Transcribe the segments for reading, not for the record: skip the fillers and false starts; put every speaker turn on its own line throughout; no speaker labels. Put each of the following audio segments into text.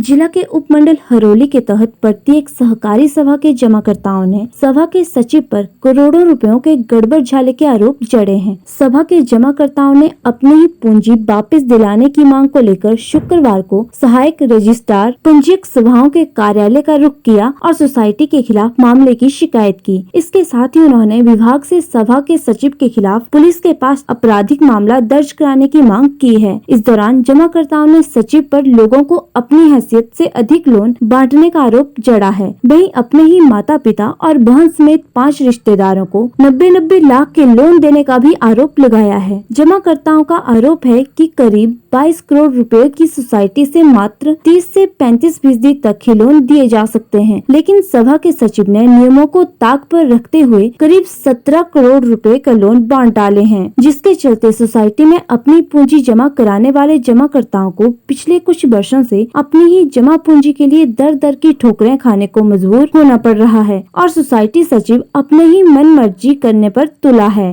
जिला के उपमंडल हरोली के तहत प्रत्येक सहकारी सभा के जमाकर्ताओं ने सभा के सचिव पर करोड़ों रुपयों के गड़बड़ झाले के आरोप जड़े हैं। सभा के जमाकर्ताओं ने अपनी ही पूंजी वापस दिलाने की मांग को लेकर शुक्रवार को सहायक रजिस्ट्रार पंजीयक सभाओं के कार्यालय का रुख किया और सोसाइटी के खिलाफ मामले की शिकायत की। इसके साथ ही उन्होंने विभाग से सभा के सचिव के खिलाफ पुलिस के पास आपराधिक मामला दर्ज कराने की मांग की है। इस दौरान जमाकर्ताओं ने सचिव पर लोगों को अपनी हैसियत से अधिक लोन बांटने का आरोप जड़ा है। वहीं अपने ही माता पिता और बहन समेत 5 रिश्तेदारों को 90 लाख के लोन देने का भी आरोप लगाया है। जमाकर्ताओं का आरोप है कि करीब 22 करोड़ रुपए की सोसाइटी से मात्र 30 से 35% तक ही लोन दिए जा सकते हैं, लेकिन सभा के सचिव ने नियमों को ताक पर रखते हुए करीब 17 करोड़ रुपए का लोन बांट डाले हैं, जिसके चलते सोसाइटी में अपनी पूंजी जमा कराने वाले जमाकर्ताओं को पिछले कुछ वर्षों से अपनी ही जमा पूंजी के लिए दर दर की ठोकरें खाने को मजबूर होना पड़ रहा है और सोसाइटी सचिव अपने ही मन मर्जी करने पर तुला है।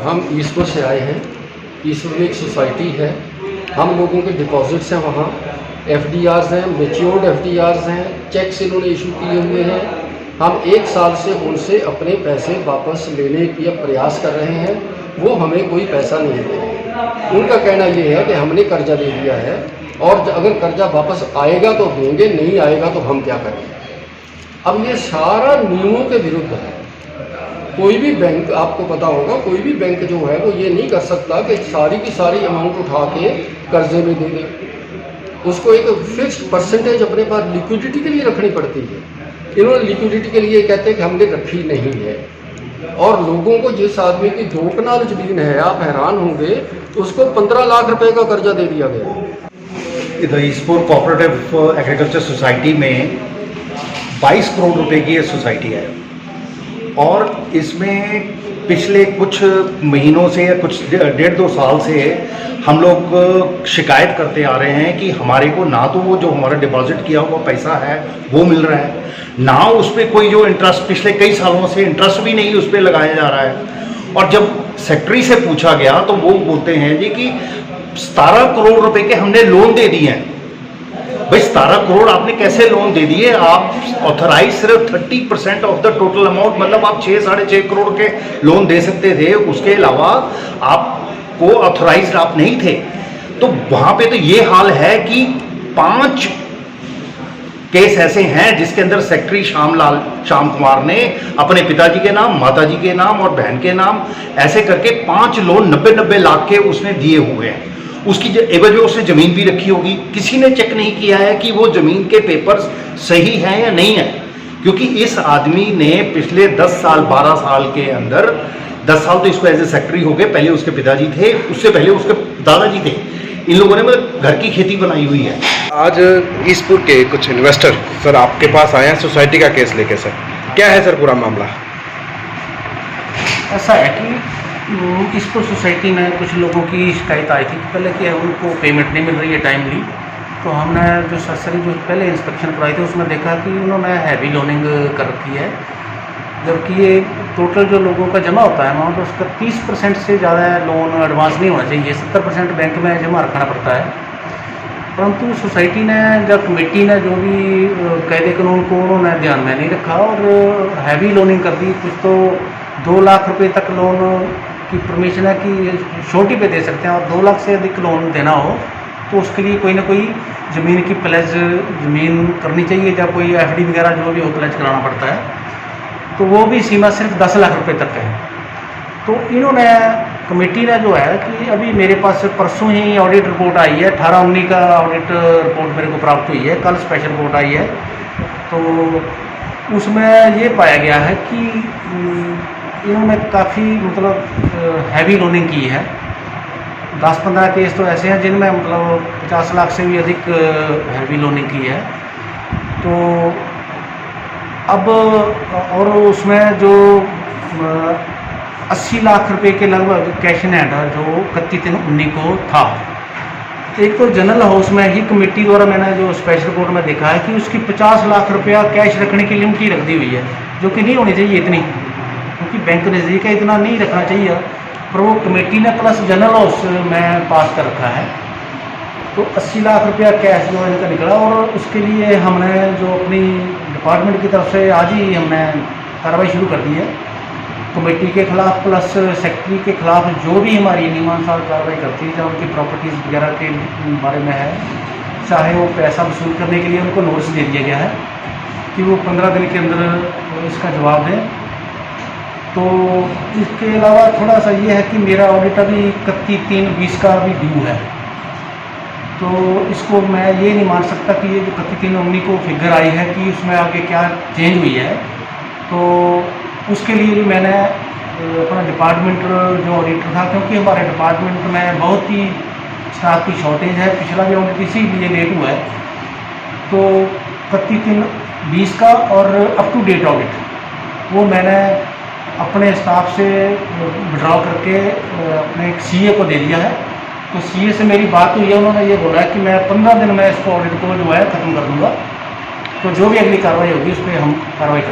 हम ईश्वर से आए हैं। ईश्वर में एक सोसाइटी है। हम लोगों के डिपॉजिट्स हैं, वहाँ FDRs हैं, मेच्योर्ड FDRs हैं, चेक्स इन्होंने इशू किए हुए हैं। हम 1 साल से उनसे अपने पैसे वापस लेने के प्रयास कर रहे हैं। वो हमें कोई पैसा नहीं दे रहे। उनका कहना ये है कि हमने कर्जा दे दिया है और अगर कर्जा वापस आएगा तो देंगे, नहीं आएगा तो हम क्या करेंगे। अब ये सारा नियमों के विरुद्ध है। कोई भी बैंक, आपको पता होगा, कोई भी बैंक जो है वो ये नहीं कर सकता कि सारी की सारी अमाउंट उठा के कर्जे में दे दे। उसको एक फिक्स्ड परसेंटेज अपने पास लिक्विडिटी के लिए रखनी पड़ती है। इन्होंने लिक्विडिटी के लिए कहते हैं कि हमने रखी नहीं है। और लोगों को, जिस आदमी की 2 कनाल जमीन है, आप हैरान होंगे, उसको 15 लाख रुपए का कर्जा दे दिया गया।
इधर ईसपुर कोऑपरेटिव एग्रीकल्चर सोसाइटी में 22 करोड़ रुपए की ये सोसाइटी है और इसमें पिछले कुछ महीनों से या कुछ 1.5-2 साल से हम लोग शिकायत करते आ रहे हैं कि हमारे को ना तो वो जो हमारा डिपॉजिट किया हुआ पैसा है वो मिल रहा है, ना उस पर कोई जो इंटरेस्ट, पिछले कई सालों से इंटरेस्ट भी नहीं उस पर लगाया जा रहा है। और जब सेक्रेटरी से पूछा गया तो वो बोलते हैं जी कि 17 करोड़ रुपए के हमने लोन दे दिए हैं। भाई 17 करोड़ आपने कैसे लोन दे दिए? आप ऑथराइज सिर्फ 30% ऑफ द टोटल अमाउंट, मतलब आप 6-6.5 करोड़ के लोन दे सकते थे। उसके अलावा आपको ऑथराइज आप नहीं थे। तो वहां पे तो ये हाल है कि 5 केस ऐसे हैं जिसके अंदर सेक्रेटरी श्याम कुमार ने अपने पिताजी के नाम, माताजी के नाम और बहन के नाम ऐसे करके 5 लोन 90 लाख के उसने दिए हुए हैं। उसकी एवज में उसने ज़मीन भी रखी होगी। किसी ने चेक नहीं किया है कि वो ज़मीन के पेपर्स सही हैं या नहीं है, क्योंकि इस आदमी ने पिछले 10 साल 12 साल के अंदर 10 साल तो इसको एज ए सेक्रेटरी हो गए, पहले उसके पिताजी थे, उससे पहले उसके दादाजी थे। इन लोगों ने मतलब घर की खेती बनाई हुई है।
आज ईसपुर के कुछ इन्वेस्टर सर आपके पास आए हैं सोसाइटी का केस लेके। सर क्या है सर पूरा मामला?
ऐसा है कि ईसपुर सोसाइटी में कुछ लोगों की शिकायत आई थी कि पहले कि उनको पेमेंट नहीं मिल रही है टाइमली। तो हमने जो सरसरी जो पहले इंस्पेक्शन कराई थी उसमें देखा कि उन्होंने हैवी लोनिंग कर रखी है, जबकि ये टोटल जो लोगों का जमा होता है अमाउंट उसका 30% से ज़्यादा लोन एडवांस नहीं होना चाहिए। 70% बैंक में जमा रखना पड़ता है। परंतु सोसाइटी ने, जब कमेटी ने जो भी कायदे कानून को उन्होंने ध्यान में नहीं रखा और हैवी लोनिंग कर दी। कुछ तो 2 लाख रुपए तक लोन की परमिशन है कि छोटी पे दे सकते हैं, और 2 लाख से अधिक लोन देना हो तो उसके लिए कोई ना कोई ज़मीन की प्लेज ज़मीन करनी चाहिए, या कोई FD वगैरह जो भी हो प्लेज कराना पड़ता है। तो वो भी सीमा सिर्फ 10 लाख रुपए तक है। तो इन्होंने, कमेटी ने जो है कि अभी मेरे पास परसों ही ऑडिट रिपोर्ट आई है, 18-19 का ऑडिट रिपोर्ट मेरे को प्राप्त हुई है, कल स्पेशल रिपोर्ट आई है। तो उसमें ये पाया गया है कि इन्होंने काफ़ी मतलब हैवी लोनिंग की है। 10-15 केस तो ऐसे हैं जिनमें मतलब 50 लाख से भी अधिक हैवी लोनिंग की है। तो अब और उसमें जो 80 लाख रुपए के लगभग कैश इन हैंड जो 31/3/19 को था। एक तो जनरल हाउस में ही कमेटी द्वारा मैंने जो स्पेशल रिपोर्ट में देखा है कि उसकी 50 लाख रुपया कैश रखने की लिमिट ही रख दी हुई है, जो कि नहीं होनी चाहिए इतनी, क्योंकि बैंक नज़दीक है, इतना नहीं रखना चाहिए। पर वो कमेटी ने प्लस जनरल हाउस में पास कर रखा है। तो 80 लाख रुपया कैश जो है इनका निकला, और उसके लिए हमने जो अपनी डिपार्टमेंट की तरफ से आज ही हमने कार्रवाई शुरू कर दी है। कमेटी के खिलाफ प्लस सेक्रेटरी के खिलाफ जो भी हमारी नियमानुसार कार्रवाई करती है, चाहे उनकी प्रॉपर्टीज़ वगैरह के बारे में है, चाहे वो पैसा वसूल करने के लिए उनको नोटिस दे दिया गया है कि वो 15 दिन के अंदर इसका जवाब दें। तो इसके अलावा थोड़ा सा ये है कि मेरा ऑडिट अभी 31/3/20 का भी ड्यू है, तो इसको मैं ये नहीं मान सकता कि ये जो 31/3/19 को फिगर आई है कि उसमें आगे क्या चेंज हुई है। तो उसके लिए भी मैंने अपना डिपार्टमेंट जो ऑडिटर था, क्योंकि हमारे डिपार्टमेंट में बहुत ही स्टाफ की शॉर्टेज है, पिछला भी ऑडिट इसीलिए लेट हुआ है, तो 31/3/20 का और अप टू डेट ऑडिट वो मैंने अपने स्टाफ से विड्रॉ करके अपने एक सीए को दे दिया है। तो सीए से मेरी बात हुई है, उन्होंने ये बोला है कि मैं 15 दिन में इसको ऑडिट को जो है ख़त्म कर दूँगा। तो जो भी अगली कार्रवाई होगी उस पर हम कार्रवाई करेंगे।